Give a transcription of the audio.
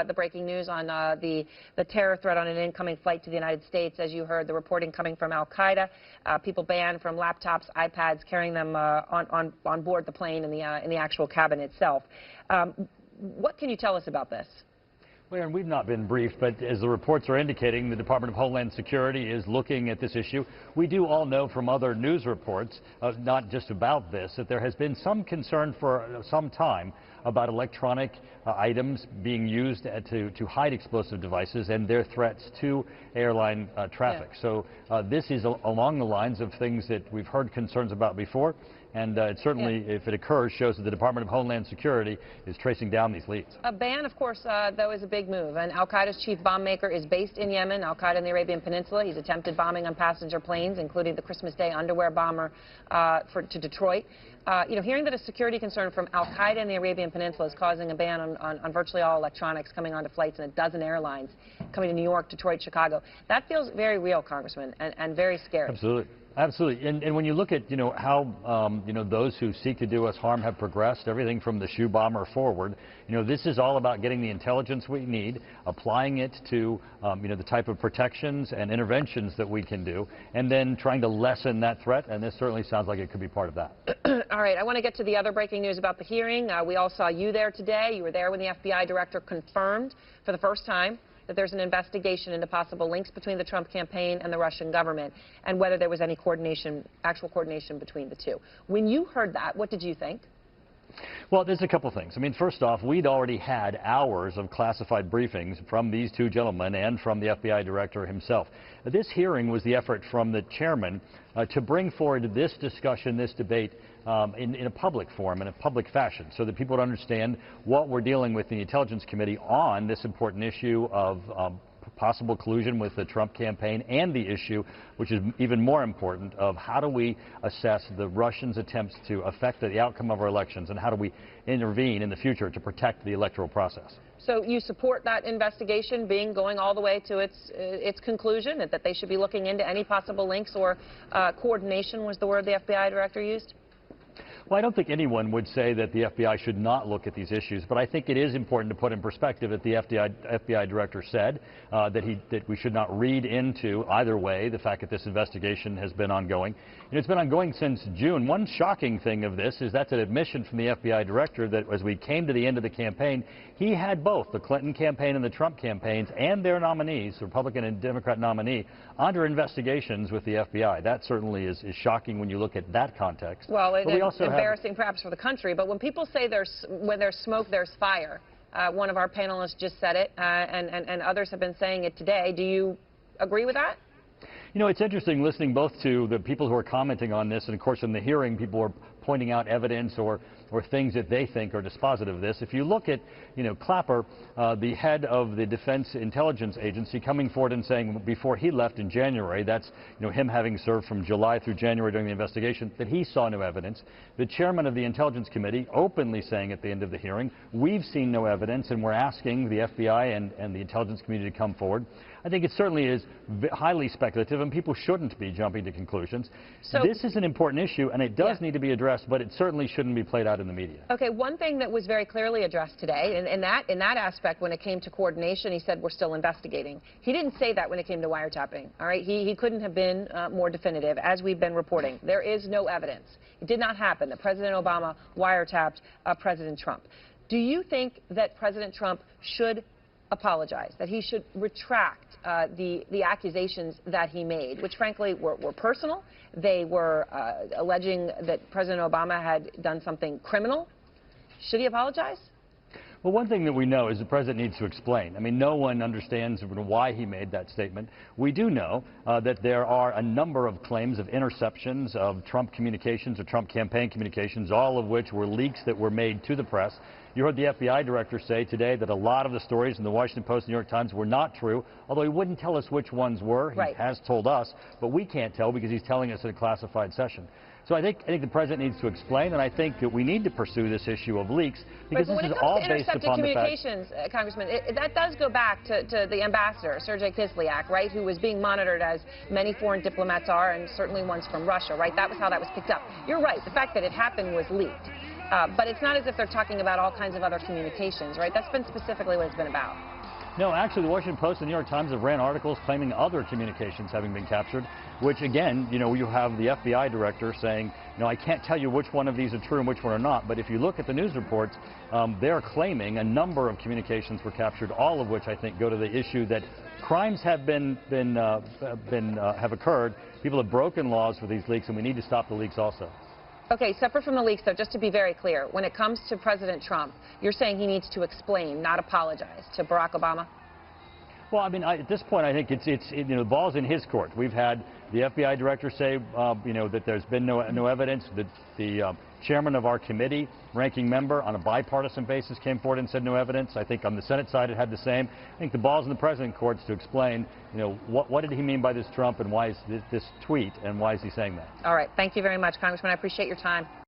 The breaking news on the terror threat on an incoming flight to the United States. As you heard, the reporting coming from Al-Qaeda, people banned from laptops, iPads, carrying them on board the plane in the actual cabin itself. What can you tell us about this? Well, Erin, we've not been briefed, but as the reports are indicating, the Department of Homeland Security is looking at this issue. We do all know from other news reports, not just about this, that there has been some concern for some time about electronic items being used to hide explosive devices and their threats to airline traffic. Yeah. So this is along the lines of things that we've heard concerns about before. And it certainly, if it occurs, shows that the Department of Homeland Security is tracing down these leads. A ban, of course, though, is a big move. And Al-Qaeda's chief bomb maker is based in Yemen, Al-Qaeda in the Arabian Peninsula. He's attempted bombing on passenger planes, including the Christmas Day underwear bomber to Detroit. Hearing that a security concern from Al-Qaeda in the Arabian Peninsula is causing a ban on virtually all electronics coming onto flights in a dozen airlines coming to New York, Detroit, Chicago, that feels very real, Congressman, and very scary. Absolutely. Absolutely. And when you look at, how, those who seek to do us harm have progressed, everything from the shoe bomber forward, this is all about getting the intelligence we need, applying it to, the type of protections and interventions that we can do, and then trying to lessen that threat. And this certainly sounds like it could be part of that. All right. I want to get to the other breaking news about the hearing. We all saw you there today. You were there when the FBI director confirmed for the first time that there's an investigation into possible links between the Trump campaign and the Russian government, and whether there was any actual coordination between the two. When you heard that, what did you think? Well, there's a couple things. I mean, first off, we'd already had hours of classified briefings from these two gentlemen and from the FBI director himself. This hearing was the effort from the chairman to bring forward this discussion, this debate, in a public forum, in a public fashion, so that people would understand what we're dealing with in the Intelligence Committee on this important issue of possible collusion with the Trump campaign, and the issue, which is even more important, of how do we assess the Russians' attempts to affect the outcome of our elections, and how do we intervene in the future to protect the electoral process. So you support that investigation going all the way to its conclusion, that they should be looking into any possible links, or coordination was the word the FBI director used? Well, I don't think anyone would say that the FBI should not look at these issues, but I think it is important to put in perspective that the FBI director said that we should not read into either way the fact that this investigation has been ongoing. And it's been ongoing since June. One shocking thing of this is that's an admission from the FBI director that as we came to the end of the campaign, he had both the Clinton campaign and the Trump campaigns and their nominees, the Republican and Democrat nominee, under investigations with the FBI. That certainly is shocking when you look at that context. Well, it's embarrassing perhaps for the country, but when people say when there's smoke, there's fire, one of our panelists just said it, and others have been saying it today. Do you agree with that? It's interesting listening both to the people who are commenting on this, and of course in the hearing people are pointing out evidence or things that they think are dispositive of this. If you look at, Clapper, the head of the Defense Intelligence Agency, coming forward and saying before he left in January, that's, him having served from July through January during the investigation, that he saw no evidence. The chairman of the Intelligence Committee openly saying at the end of the hearing, we've seen no evidence, and we're asking the FBI and the Intelligence Community to come forward. I think it certainly is highly speculative, and people shouldn't be jumping to conclusions. So this is an important issue, and it does need to be addressed, but it certainly shouldn't be played out in the media. Okay, one thing that was very clearly addressed today, and in that aspect, when it came to coordination, he said we're still investigating. He didn't say that when it came to wiretapping. All right, he couldn't have been more definitive, as we've been reporting. There is no evidence. It did not happen that President Obama wiretapped President Trump. Do you think that President Trump should apologize, that he should retract the accusations that he made, which frankly were personal? They were alleging that President Obama had done something criminal. Should he apologize? Well, one thing that we know is the president needs to explain. I mean, no one understands why he made that statement. We do know that there are a number of claims of interceptions of Trump communications or Trump campaign communications, all of which were leaks that were made to the press. You heard the FBI director say today that a lot of the stories in the Washington Post and New York Times were not true, although he wouldn't tell us which ones were. He has told us, but we can't tell because he's telling us in a classified session. So I think the president needs to explain, and I think that we need to pursue this issue of leaks, because this is all based upon the fact... communications, Congressman, that does go back to the ambassador, Sergei Kislyak, right, who was being monitored as many foreign diplomats are, and certainly ones from Russia, right? That was how that was picked up. You're right. The fact that it happened was leaked. But it's not as if they're talking about all kinds of other communications, right? That's been specifically what it's been about. No, actually, the Washington Post and the New York Times have ran articles claiming other communications having been captured, which, again, you have the FBI director saying, I can't tell you which one of these are true and which one are not, but if you look at the news reports, they're claiming a number of communications were captured, all of which I think go to the issue that crimes have have occurred, people have broken laws for these leaks, and we need to stop the leaks also. Okay, separate from the leaks, though, just to be very clear, when it comes to President Trump, you're saying he needs to explain, not apologize, to Barack Obama? Well, I mean, at this point, I think the ball's in his court. We've had the FBI director say, that there's been no evidence. The chairman of our committee, ranking member, on a bipartisan basis, came forward and said no evidence. I think on the Senate side, it had the same. I think the ball's in the president's courts to explain, what did he mean by this Trump, and why is this tweet, and why is he saying that? All right. Thank you very much, Congressman. I appreciate your time.